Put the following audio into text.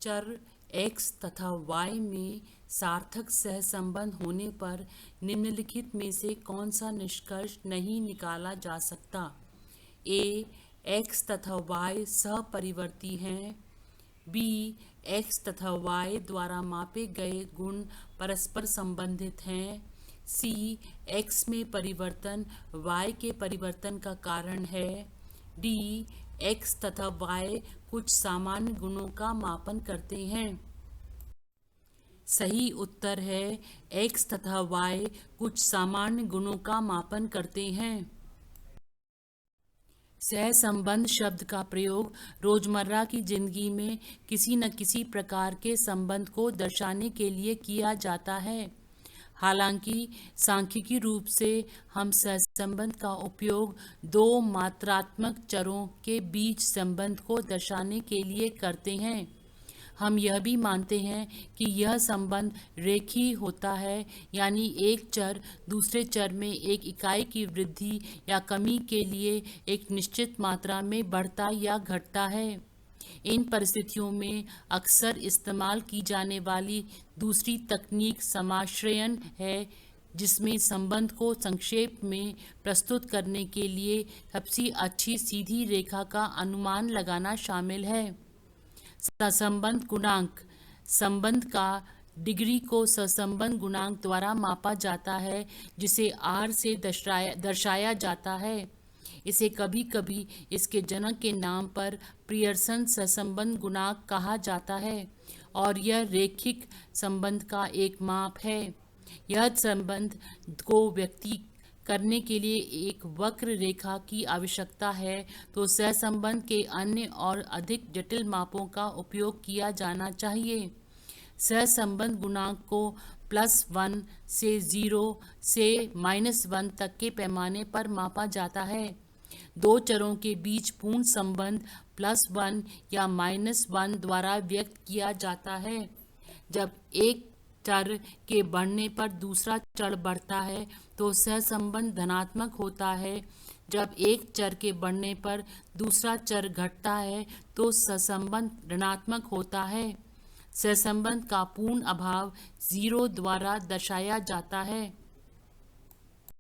चर x तथा y में सार्थक सहसंबंध होने पर निम्नलिखित में से कौन सा निष्कर्ष नहीं निकाला जा सकता? a. x तथा y सहपरिवर्ती हैं। b. x तथा y द्वारा मापे गए गुण परस्पर संबंधित हैं। c. x में परिवर्तन y के परिवर्तन का कारण है। d. x तथा y कुछ सामान्य गुणों का मापन करते हैं। सही उत्तर है x तथा y कुछ सामान्य गुणों का मापन करते हैं। सहसंबंध शब्द का प्रयोग रोजमर्रा की जिंदगी में किसी न किसी प्रकार के संबंध को दर्शाने के लिए किया जाता है। हालांकि सांख्यिकी रूप से हम सहसंबंध का उपयोग दो मात्रात्मक चरों के बीच संबंध को दर्शाने के लिए करते हैं। हम यह भी मानते हैं कि यह संबंध रेखीय होता है, यानी एक चर दूसरे चर में एक इकाई की वृद्धि या कमी के लिए एक निश्चित मात्रा में बढ़ता या घटता है। इन परिस्थितियों में अक्सर इस्तेमाल की जाने वाली दूसरी तकनीक समाश्रयण है, जिसमें संबंध को संक्षेप में प्रस्तुत करने के लिए सबसे अच्छी सीधी रेखा का अनुमान लगाना शामिल है। सहसंबंध गुणांक संबंध का डिग्री को सहसंबंध गुणांक द्वारा मापा जाता है, जिसे r से दर्शाया जाता है। इसे कभी कभी इसके जनक के नाम पर पियर्सन सहसंबंध गुणांक कहा जाता है और यह रैखिक संबंध का एक माप है। यह संबंध को व्यक्त करने के लिए एक वक्र रेखा की आवश्यकता है, तो सहसंबंध के अन्य और अधिक जटिल मापों का उपयोग किया जाना चाहिए। सहसंबंध गुणांक को +1 से 0 से -1 तक के पैमाने पर मापा जाता है। दो चरों के बीच पूर्ण संबंध +1 या -1 द्वारा व्यक्त किया जाता है। जब एक चर के बढ़ने पर दूसरा चर बढ़ता है तो सहसंबंध धनात्मक होता है। जब एक चर के बढ़ने पर दूसरा चर घटता है तो सहसंबंध ऋणात्मक होता है। सहसंबंध का पूर्ण अभाव 0 द्वारा दर्शाया जाता है।